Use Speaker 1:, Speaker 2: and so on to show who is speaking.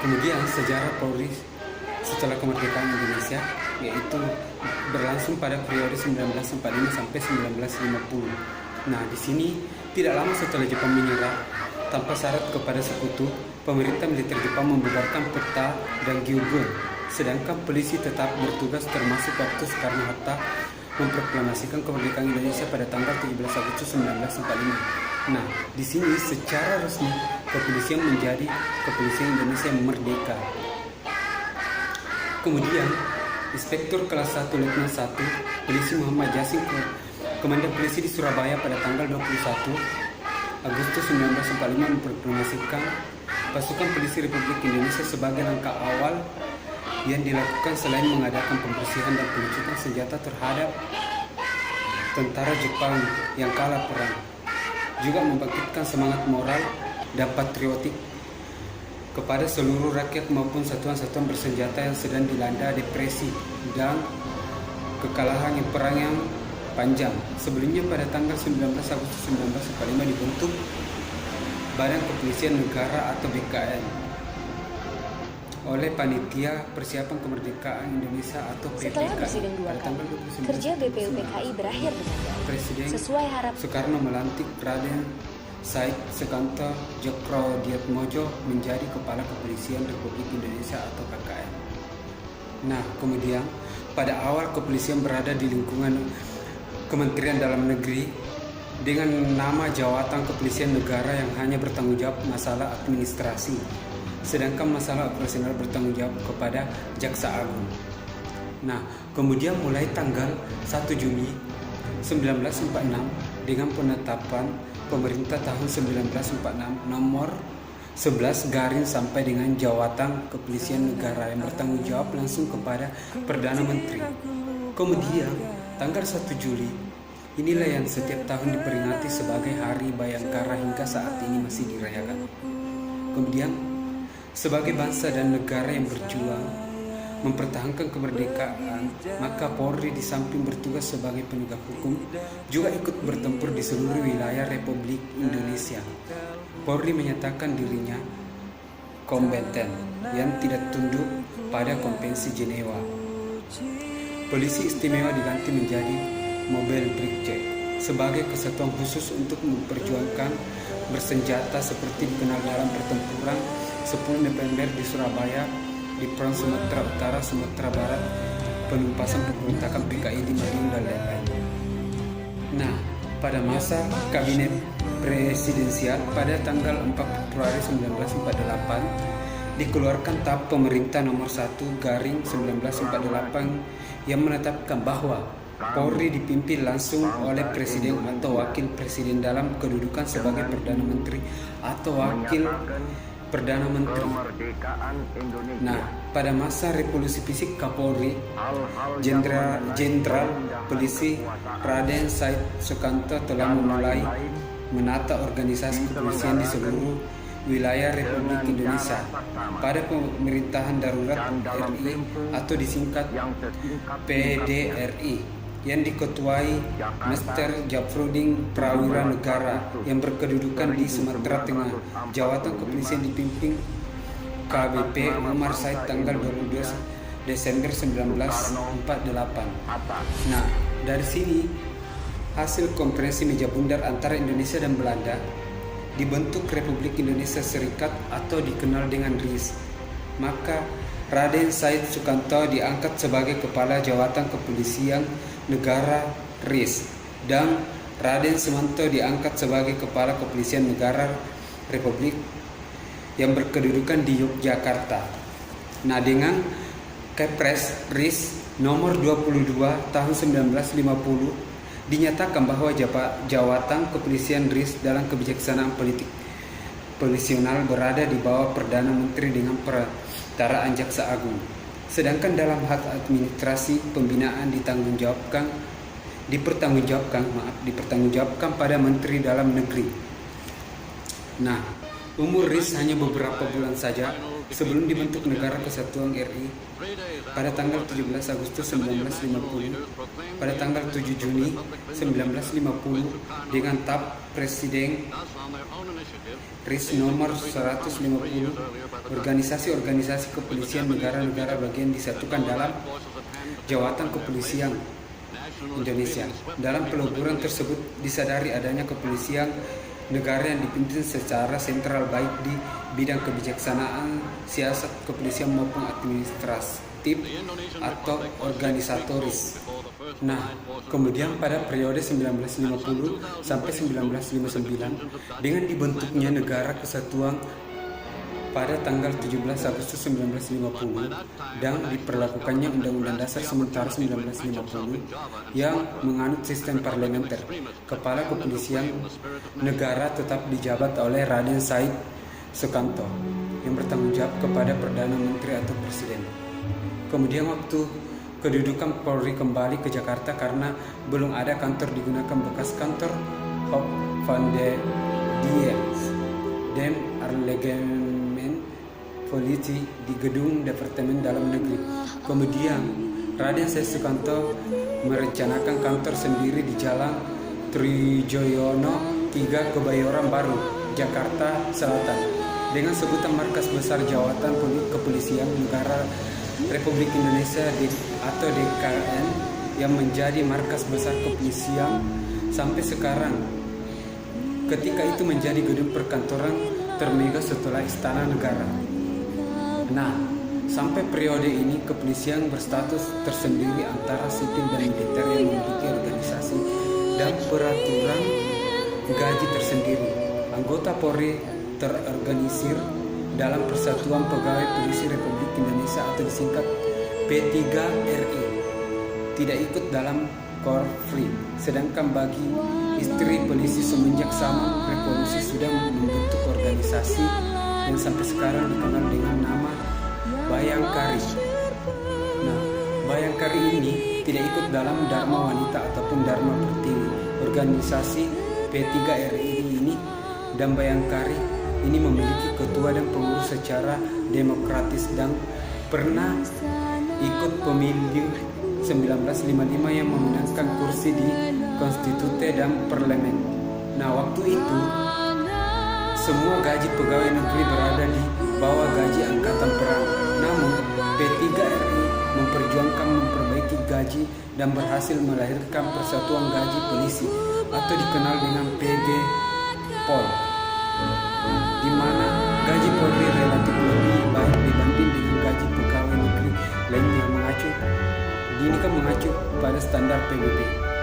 Speaker 1: Kemudian sejarah Polri setelah kemerdekaan Indonesia yaitu berlangsung pada periode 1945 sampai 1950. Nah, di sini tidak lama setelah Jepang menyerah tanpa syarat kepada sekutu, pemerintah militer Jepang membubarkan peta dan Gyugun, sedangkan polisi tetap bertugas termasuk waktu Soekarno-Hatta memproklamasikan kemerdekaan Indonesia pada tanggal 17 Agustus 1945. Nah, di sini secara resmi kepolisian menjadi kepolisian Indonesia yang merdeka. Kemudian, Inspektur kelas 1 Letnan 1 Polisi Muhammad Yasin Komandan Polisi di Surabaya pada tanggal 21 Agustus 1945 memproklamasikan pasukan polisi Republik Indonesia sebagai langkah awal yang dilakukan selain mengadakan pembersihan dan pelucutan senjata terhadap tentara Jepang yang kalah perang, juga membangkitkan semangat moral dan patriotik kepada seluruh rakyat maupun satuan-satuan bersenjata yang sedang dilanda depresi dan kekalahan yang perang yang panjang. Sebelumnya pada tanggal 19 Agustus 1945 dibentuk Badan Kepolisian Negara atau BKN oleh Panitia Persiapan Kemerdekaan Indonesia atau PPK.
Speaker 2: Setelah bersidang 2 kali, kerja BPUPKI berakhir dengan baik.
Speaker 1: Presiden
Speaker 2: Sesuai harapan
Speaker 1: Soekarno melantik Raden Said Sukanto Djokroediatmojo menjadi Kepala Kepolisian Republik Indonesia atau KKN. Nah, kemudian pada awal kepolisian berada di lingkungan Kementerian Dalam Negeri dengan nama Jawatan Kepolisian Negara yang hanya bertanggung jawab masalah administrasi, sedangkan masalah operasional bertanggung jawab kepada Jaksa Agung. Nah, kemudian mulai tanggal 1 Juni 1946 dengan penetapan Pemerintah tahun 1946 nomor 11 garing sampai dengan Jawatan Kepolisian Negara yang bertanggung jawab langsung kepada Perdana Menteri. Kemudian tanggal 1 Juli inilah yang setiap tahun diperingati sebagai Hari Bayangkara hingga saat ini masih dirayakan. Kemudian sebagai bangsa dan negara yang berjuang mempertahankan kemerdekaan, maka Polri di samping bertugas sebagai penegak hukum juga ikut bertempur di seluruh wilayah Republik Indonesia. Polri menyatakan dirinya kompeten yang tidak tunduk pada Konvensi Jenewa. Polisi istimewa diganti menjadi Mobile Brigade sebagai kesatuan khusus untuk memperjuangkan bersenjata seperti dikenal dalam pertempuran 10 November di Surabaya, di Perang Sumatera Utara, Sumatera Barat, penumpasan pemberontakan PKI di Madiun dan lain-lain. Nah, pada masa Kabinet Presidensial pada tanggal 4 Februari 1948 dikeluarkan TAP Pemerintah nomor 1 garing 1948 yang menetapkan bahwa Polri dipimpin langsung oleh Presiden atau Wakil Presiden dalam kedudukan sebagai Perdana Menteri atau Wakil Perdana Menteri. Nah, pada masa revolusi fisik Kapolri, Jenderal Polisi Raden Said Sukanto telah memulai menata organisasi kepolisian di seluruh wilayah Republik Indonesia pada pemerintahan darurat RI atau disingkat PDRI yang diketuai Mr. Jafrudin Prawira Negara yang berkedudukan di Sumatera Tengah. Jawatan kepolisian dipimpin KBP Umar Said tanggal 22 Desember 1948. Nah, dari sini hasil konferensi meja bundar antara Indonesia dan Belanda dibentuk Republik Indonesia Serikat atau dikenal dengan RIS. Maka Raden Said Sukanto diangkat sebagai Kepala Jawatan Kepolisian Negara RIS dan Raden Sumanto diangkat sebagai Kepala Kepolisian Negara Republik yang berkedudukan di Yogyakarta. Nah, dengan Kepres RIS nomor 22 tahun 1950 dinyatakan bahwa jawatan kepolisian RIS dalam kebijaksanaan politik polisional berada di bawah Perdana Menteri dengan perantaraan Jaksa Agung. Sedangkan dalam hal administrasi pembinaan dipertanggungjawabkan pada Menteri Dalam Negeri. Nah, Umur RIS hanya beberapa bulan saja sebelum dibentuk Negara Kesatuan RI pada tanggal 17 Agustus 1950, pada tanggal 7 Juni 1950 dengan TAP Presiden RIS nomor 150, organisasi-organisasi kepolisian negara-negara bagian disatukan dalam Jawatan Kepolisian Indonesia. Dalam peleburan tersebut disadari adanya kepolisian negara yang dipimpin secara sentral baik di bidang kebijaksanaan, siasat kepolisian maupun administratif atau organisatoris. Nah, kemudian pada periode 1950 sampai 1959 dengan dibentuknya Negara Kesatuan pada tanggal 17 Agustus 1950 dan diperlakukannya Undang-Undang Dasar Sementara 1950 yang menganut sistem parlementer. Kepala Kepolisian Negara tetap dijabat oleh Raden Said Sukanto yang bertanggung jawab kepada Perdana Menteri atau Presiden. Kemudian waktu kedudukan Polri kembali ke Jakarta karena belum ada kantor digunakan bekas kantor Hof van de Diems dan Arlegement Politie di gedung Departemen Dalam Negeri. Kemudian Raden Said Sukanto merencanakan kantor sendiri di Jalan Trijoyono 3 Kebayoran Baru, Jakarta Selatan dengan sebutan Markas Besar Jawatan Kepolisian Negara Republik Indonesia atau DKN yang menjadi markas besar kepolisian sampai sekarang. Ketika itu menjadi gedung perkantoran termegah setelah Istana Negara. Nah, sampai periode ini kepolisian berstatus tersendiri antara sipil dan militer yang memiliki organisasi dan peraturan gaji tersendiri. Anggota Polri terorganisir dalam Persatuan Pegawai Polisi Republik Indonesia atau disingkat P3RI, tidak ikut dalam Korfri. Sedangkan bagi istri polisi semenjak zaman revolusi sudah membentuk organisasi yang sampai sekarang dikenal dengan nama Bayangkari. Nah, Bayangkari ini tidak ikut dalam Dharma Wanita ataupun Dharma Pertiwi. Organisasi P3RI ini dan Bayangkari ini memiliki ketua dan pengurus secara demokratis dan pernah ikut pemilu 1955 yang memenangkan kursi di Konstitute dan Parlemen. Nah, waktu itu semua gaji pegawai negeri berada di bawah gaji angkatan perang. Namun P3RI memperjuangkan memperbaiki gaji dan berhasil melahirkan Persatuan Gaji Polisi atau dikenal dengan PG Pol, di mana gaji Polri relatif lebih baik dibanding dengan gaji pegawai negeri lainnya mengacu pada standar PBB.